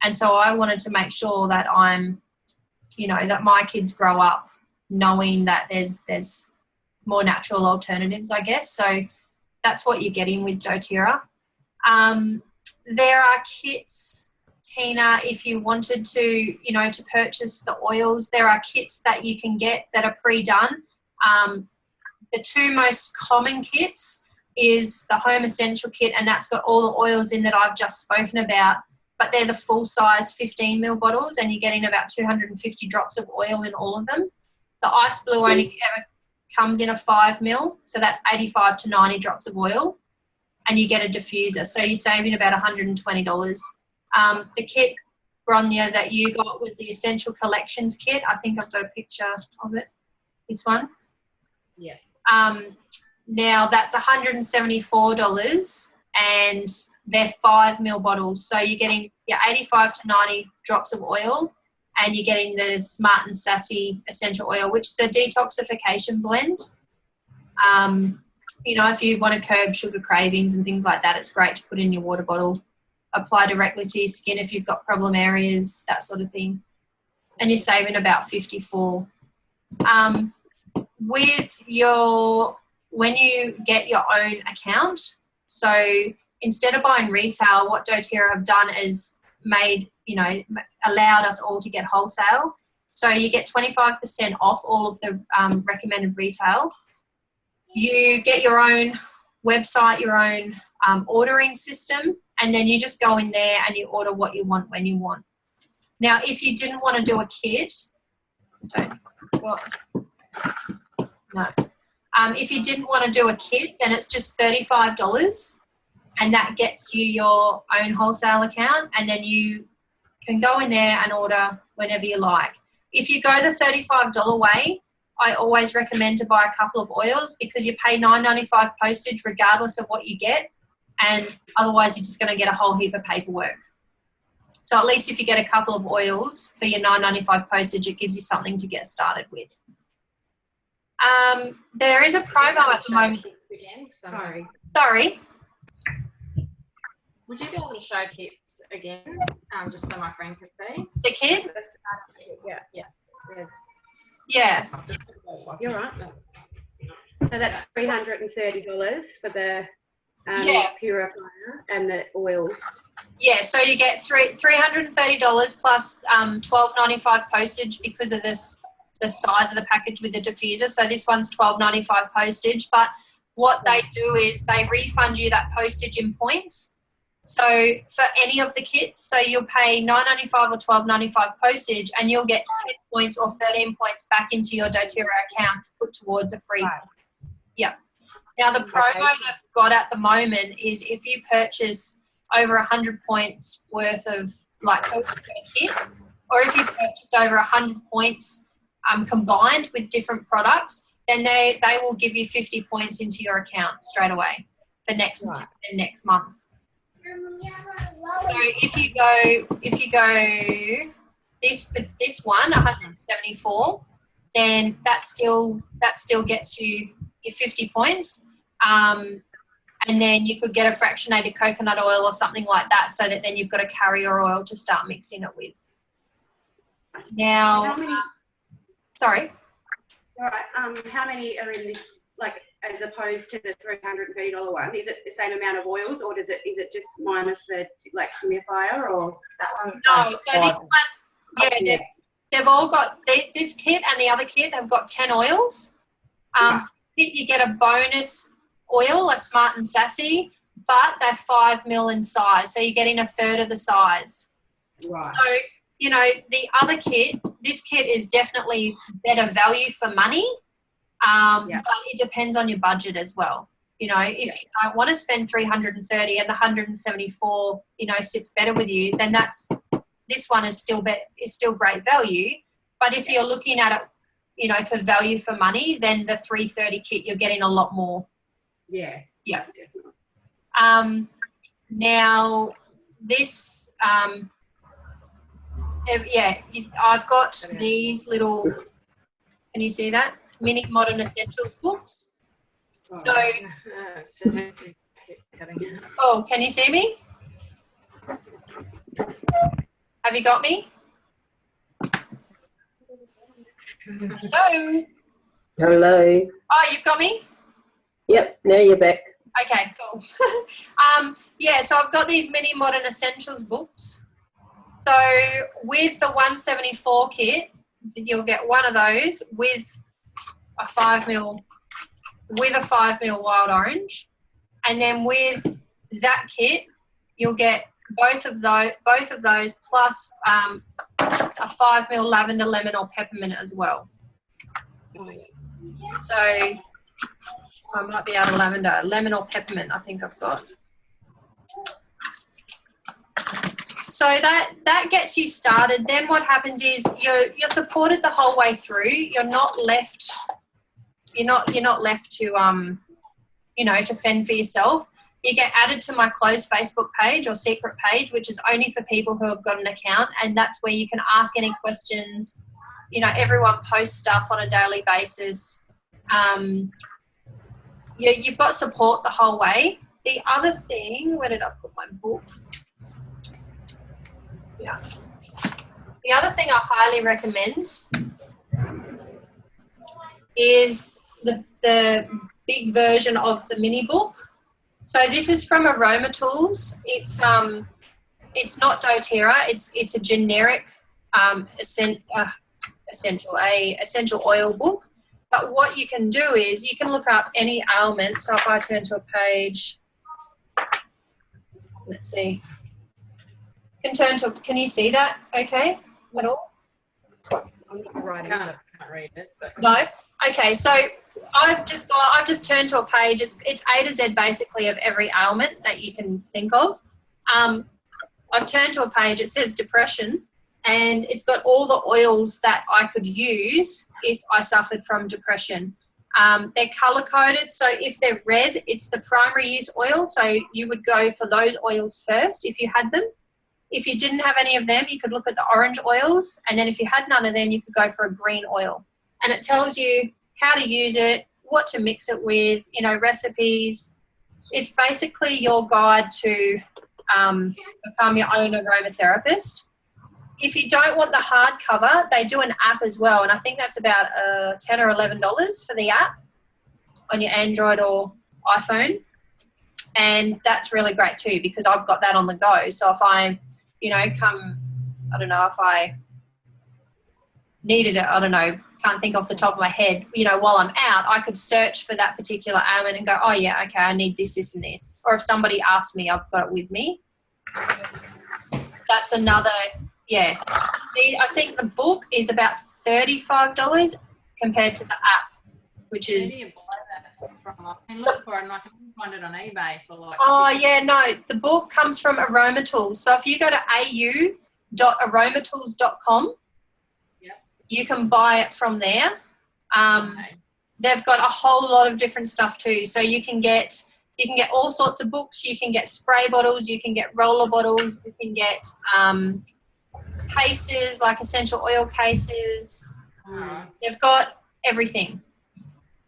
And so I wanted to make sure that that my kids grow up knowing that there's more natural alternatives, I guess. So that's what you're getting with doTERRA. There are kits, Tina, if you wanted to, to purchase the oils, there are kits that you can get that are pre-done. The two most common kits is the Home Essential Kit, and that's got all the oils in that I've just spoken about, but they're the full-size 15 ml bottles, and you're getting about 250 drops of oil in all of them. The Ice Blue only ever comes in a 5 ml, so that's 85 to 90 drops of oil, and you get a diffuser, so you're saving about $120. The kit, Bronya, that you got was the Essential Collections kit. I think I've got a picture of it, this one. Yeah. Now that's $174, and they're 5 ml bottles, so you're getting your 85 to 90 drops of oil, and you're getting the Smart and Sassy essential oil, which is a detoxification blend. If you want to curb sugar cravings and things like that, it's great to put in your water bottle. Apply directly to your skin if you've got problem areas, that sort of thing. And you're saving about $54. When you get your own account, so instead of buying retail, what doTERRA have done is allowed us all to get wholesale. So you get 25% off all of the recommended retail. You get your own website, your own ordering system, and then you just go in there and you order what you want when you want. Now, if you didn't want to do a kit, if you didn't want to do a kit, then it's just $35, and that gets you your own wholesale account, and then you can go in there and order whenever you like. If you go the $35 way, I always recommend to buy a couple of oils because you pay $9.95 postage regardless of what you get, and otherwise you're just going to get a whole heap of paperwork. So at least if you get a couple of oils for your $9.95 postage, it gives you something to get started with. There is a promo at the moment. Again? Sorry. Sorry. Would you be able to show kits again, just so my friend could see. The kit? Yeah, yeah. Yes. Yeah. You're right. So that's $330 for the Yeah. purifier and the oils. Yeah, so you get $330 plus $12.95 postage because of the size of the package with the diffuser. So this one's $12.95 postage, but what they do is they refund you that postage in points. So for any of the kits, so you'll pay $9.95 or $12.95 postage, and you'll get 10 points or 13 points back into your doTERRA account to put towards a free. Right. Yeah. Now the promo they've got at the moment is if you purchase over 100 points worth of, like, so a kit, or if you purchased over 100 points combined with different products, then they will give you 50 points into your account straight away for next month. So if you go this one 174, then that still gets you your 50 points. And then you could get a fractionated coconut oil or something like that, so that then you've got a carrier oil to start mixing it with. Now, How many? Sorry. All right. How many are in this? Like, as opposed to the $330 one, is it the same amount of oils, or is it just minus the humidifier, or That one's No, so this one, yeah, they've all got this kit and the other kit have got 10 oils. You get a bonus oil, a Smart and Sassy, but they're 5 ml in size, so you're getting a third of the size. right? So, you know, the other kit, this kit is definitely better value for money, but it depends on your budget as well. You know, if you don't want to spend $330 and the 174, you know, sits better with you, then this one is still great value. But if you're looking at it, you know, for value for money, then the $330 kit, you're getting a lot more. Yeah. Yeah. Definitely. Now this, I've got these little, can you see that? Mini Modern Essentials books. So, oh, can you see me? Have you got me? Hello? Hello. Oh, you've got me? Yep, now you're back. Okay, cool. So I've got these Mini Modern Essentials books. So with the 174 kit, you'll get one of those with a 5 ml wild orange, and then with that kit, you'll get both of those plus a 5 ml lavender, lemon, or peppermint as well. So I might be out of lavender, lemon or peppermint. I think I've got. So that gets you started. Then what happens is you're supported the whole way through. You're not left to to fend for yourself. You get added to my closed Facebook page or secret page, which is only for people who have got an account, and that's where you can ask any questions. You know, everyone posts stuff on a daily basis. You've got support the whole way. The other thing, where did I put my book? Yeah. The other thing I highly recommend is the big version of the mini book. So this is from Aroma Tools. It's not doTERRA. It's a generic essential oil book. But what you can do is you can look up any ailment. So if I turn to a page, let's see. Can you see that okay at all? I'm not writing it. I can't read it. But. No? Okay, so I've just turned to a page. It's A to Z basically of every ailment that you can think of. I've turned to a page, it says depression, and it's got all the oils that I could use if I suffered from depression. They're color-coded, so if they're red, it's the primary use oil, so you would go for those oils first if you had them. If you didn't have any of them, you could look at the orange oils, and then if you had none of them, you could go for a green oil. And it tells you how to use it, what to mix it with, recipes. It's basically your guide to become your own aromatherapist. If you don't want the hardcover, they do an app as well, and I think that's about $10 or $11 for the app on your Android or iPhone, and that's really great too because I've got that on the go. So if I, if I needed it, can't think off the top of my head, while I'm out, I could search for that particular ailment and go, oh yeah, okay, I need this, this, and this. Or if somebody asks me, I've got it with me. That's another. Yeah, I think the book is about $35 compared to the app, which is. Where do you buy that from? I can look for it and I can find it on eBay for like. Oh yeah, no, the book comes from Aromatools. So if you go to au.aromatools.com, you can buy it from there. Okay. They've got a whole lot of different stuff too. So you can get all sorts of books. You can get spray bottles. You can get roller bottles. You can get cases, like essential oil cases. Alright. They've got everything.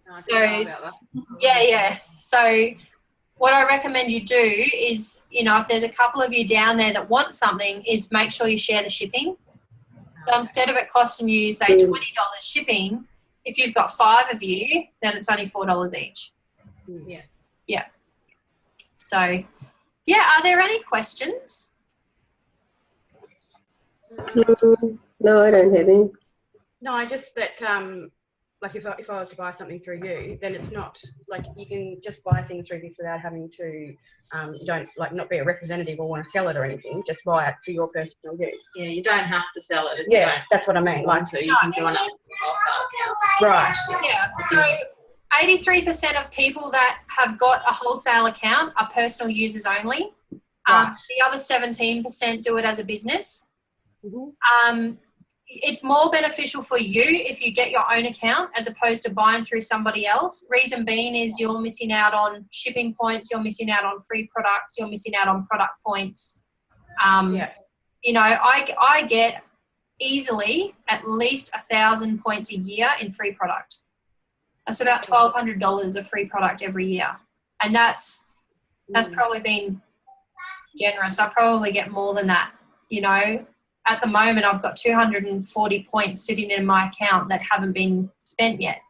No, I didn't know about that. Yeah. So what I recommend you do is, if there's a couple of you down there that want something, is make sure you share the shipping. So instead of it costing you, say, $20 shipping, if you've got 5 of you, then it's only $4 each. Yeah. Yeah. So, yeah, are there any questions? No, I don't have any. No, just that, like if I was to buy something through you, then it's not like you can just buy things through this without having to, you don't not be a representative or want to sell it or anything. Just buy it for your personal use. Yeah, you don't have to sell it. If Yeah, you don't that's what I mean. want to. You can join up with a wholesale Right. Yeah. So 83% of people that have got a wholesale account are personal users only. Right. The other 17% do it as a business. Mm-hmm. It's more beneficial for you if you get your own account as opposed to buying through somebody else. Reason being is you're missing out on shipping points, you're missing out on free products, you're missing out on product points. Yeah. I get easily at least 1,000 points a year in free product. That's about $1,200 of free product every year. And that's probably been generous. I probably get more than that, At the moment, I've got 240 points sitting in my account that haven't been spent yet.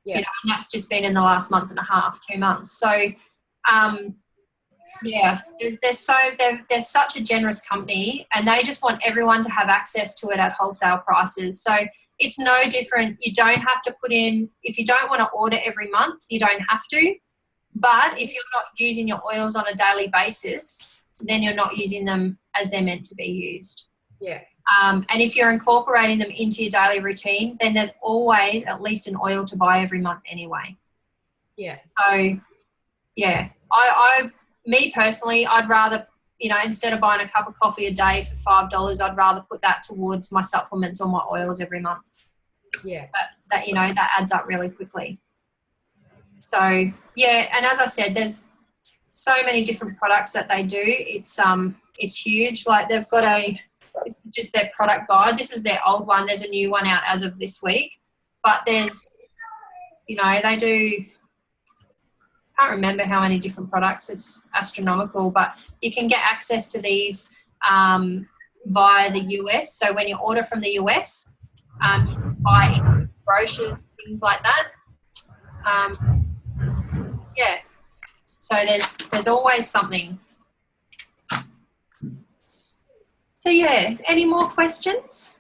Yeah. And that's just been in the last month and a half, 2 months. So, they're such a generous company, and they just want everyone to have access to it at wholesale prices. So it's no different. You don't have to put in, if you don't want to order every month, you don't have to. But if you're not using your oils on a daily basis, then you're not using them as they're meant to be used. Yeah. And if you're incorporating them into your daily routine, then there's always at least an oil to buy every month anyway. Yeah. So, yeah, me personally, I'd rather, instead of buying a cup of coffee a day for $5, I'd rather put that towards my supplements or my oils every month. Yeah. That adds up really quickly. So, yeah, and as I said, there's so many different products that they do. It's huge. Like they've got this is just their product guide. This is their old one. There's a new one out as of this week. But there's, they do, I can't remember how many different products. It's astronomical. But you can get access to these via the US. So when you order from the US, you can buy brochures, things like that. Yeah. So there's always something. So yeah, any more questions?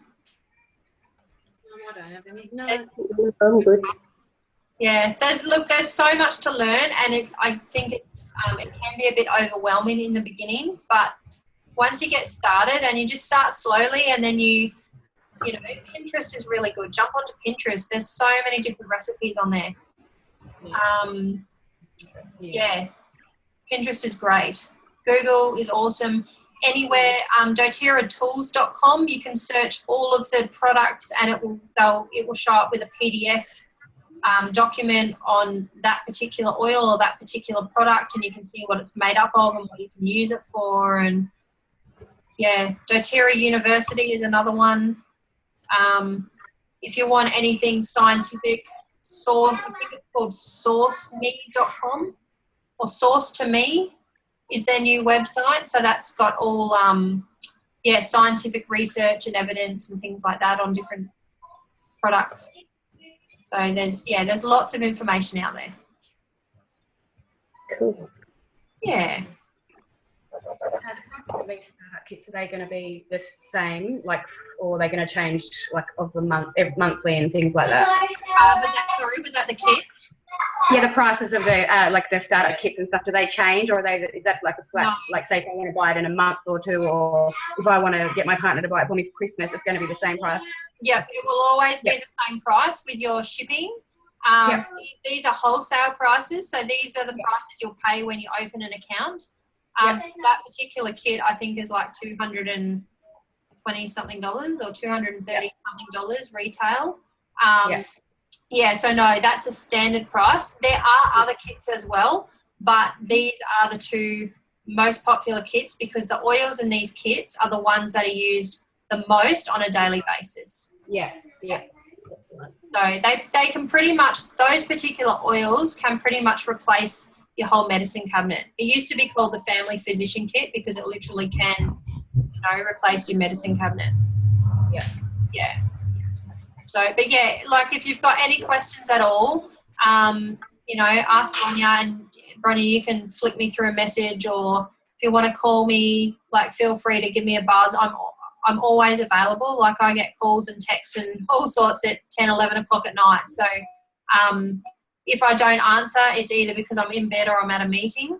No, I don't have any. No. I'm good. Yeah, there's so much to learn, and I think it can be a bit overwhelming in the beginning, but once you get started and you just start slowly, and then Pinterest is really good. Jump onto Pinterest. There's so many different recipes on there. Yeah, Pinterest is great. Google is awesome. Anywhere, doTERRAtools.com, you can search all of the products, and it will show up with a PDF document on that particular oil or that particular product, and you can see what it's made up of and what you can use it for. And yeah, doTERRA University is another one. If you want anything scientific, I think it's called sourceme.com or Source to Me. is their new website. So that's got all scientific research and evidence and things like that on different products. So there's lots of information out there. Cool. Yeah. These startup kits, are they going to be the same, like, or are they going to change, like, of the monthly and things like that? Was that the kit? Yeah, the prices of the like the startup kits and stuff, do they change, or is that like a flat? No. Like, say if I want to buy it in a month or two, or if I want to get my partner to buy it for me for Christmas, it's going to be the same price. Yep, it will always be the same price with your shipping. These are wholesale prices, so these are the prices you'll pay when you open an account. That particular kit, I think, is like $220 something or $230 something retail. So no, that's a standard price. There are other kits as well, but these are the two most popular kits because the oils in these kits are the ones that are used the most on a daily basis. Yeah. So they can pretty much, those particular oils can pretty much replace your whole medicine cabinet. It used to be called the Family Physician Kit because it literally can, replace your medicine cabinet. Yeah. So, but yeah, like if you've got any questions at all, ask Bronya, and Bronya, you can flick me through a message, or if you want to call me, like feel free to give me a buzz. I'm always available. Like I get calls and texts and all sorts at 10, 11 o'clock at night. So if I don't answer, it's either because I'm in bed or I'm at a meeting.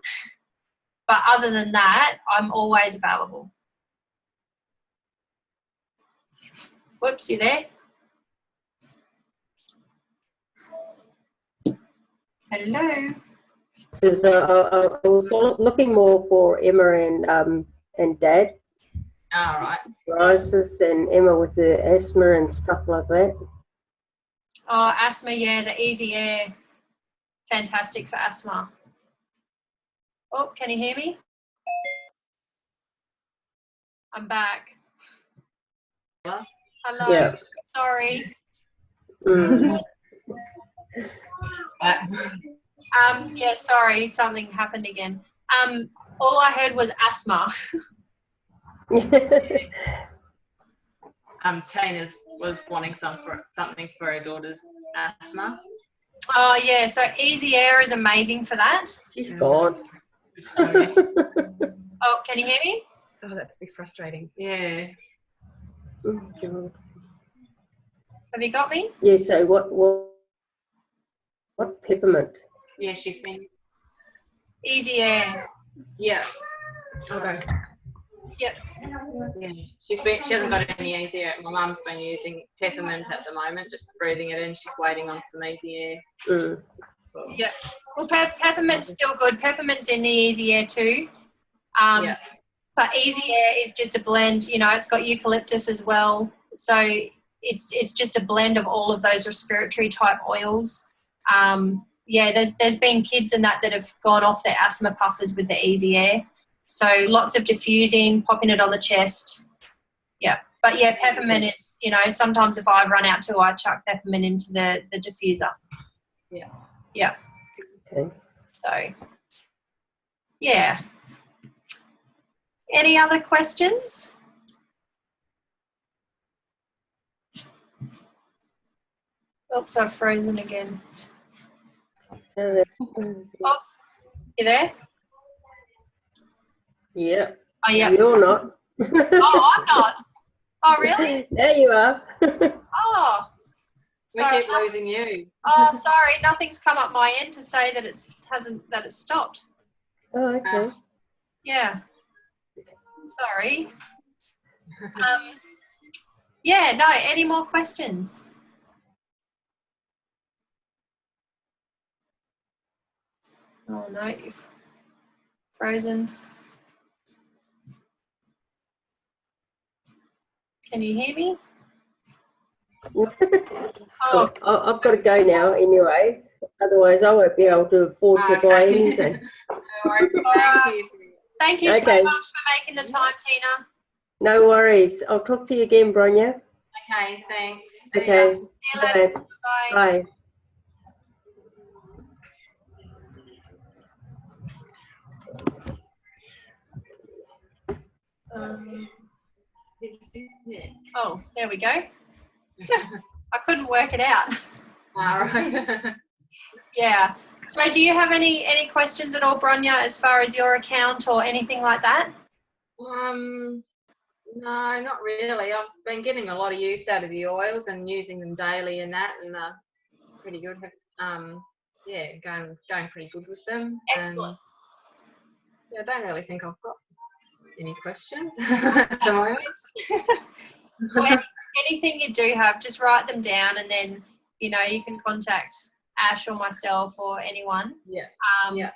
But other than that, I'm always available. Whoops, you there? Hello. Because I was looking more for Emma and Dad. All right. Psoriasis, and Emma with the asthma and stuff like that. Oh, asthma, yeah, the Easy Air. Fantastic for asthma. Oh, can you hear me? I'm back. Hello? Hello. Yeah. Sorry. Sorry, something happened again. All I heard was asthma. Tina's was wanting something for her daughter's asthma. Oh, yeah, so Easy Air is amazing for that. She's gone. Oh, can you hear me? Oh, that'd be frustrating. Yeah. Have you got me? Yeah, so what peppermint? Yeah, she's been. Easy Air. Yeah. Okay. Yep. Yeah. She hasn't got any easy air. My mum's been using peppermint at the moment, just breathing it in. She's waiting on some easy air. Yeah. Well, peppermint's still good. Peppermint's in the Easy Air too. But Easy Air is just a blend. It's got eucalyptus as well. So it's just a blend of all of those respiratory type oils. There's been kids and that have gone off their asthma puffers with the Easy Air. So lots of diffusing, popping it on the chest. Yeah. But yeah, peppermint is, sometimes if I run out too, I chuck peppermint into the diffuser. Yeah. Yeah. Okay. So, yeah. Any other questions? Oops, I've frozen again. Oh, you there? Yeah. Oh, yeah. You're not. Oh, I'm not. Oh, really? There you are. Oh. We keep losing you. Oh, sorry. Nothing's come up my end to say that it's stopped. Oh, okay. Yeah. Sorry. No, any more questions? Oh, no, you've frozen. Can you hear me? Oh, I've got to go now anyway. Otherwise, I won't be able to afford to buy anything. Thank you so Okay. much for making the time, Tina. No worries. I'll talk to you again, Bronya. Okay, thanks. See ya. Okay. See you later. Bye. Bye. Bye. Oh, there we go. I couldn't work it out. All right. Yeah. So do you have any questions at all, Bronya, as far as your account or anything like that? No, not really. I've been getting a lot of use out of the oils and using them daily and that, and pretty good. Yeah, going pretty good with them. Excellent. Yeah, I don't really think I've got any questions at the moment. Well, anything you do have, just write them down, and then you can contact Ash or myself or anyone. Yeah. Yeah.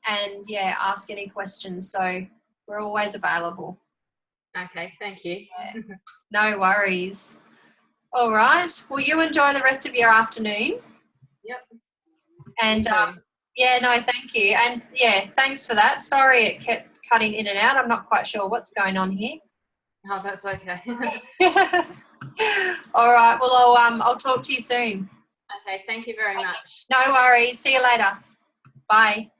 And ask any questions. So we're always available. Okay, thank you. Yeah. No worries. All right. Well, you enjoy the rest of your afternoon. Yep. And thank you. And thanks for that. Sorry it kept cutting in and out. I'm not quite sure what's going on here. Oh, that's okay. All right. Well, I'll talk to you soon. Okay, thank you very much. No worries. See you later. Bye.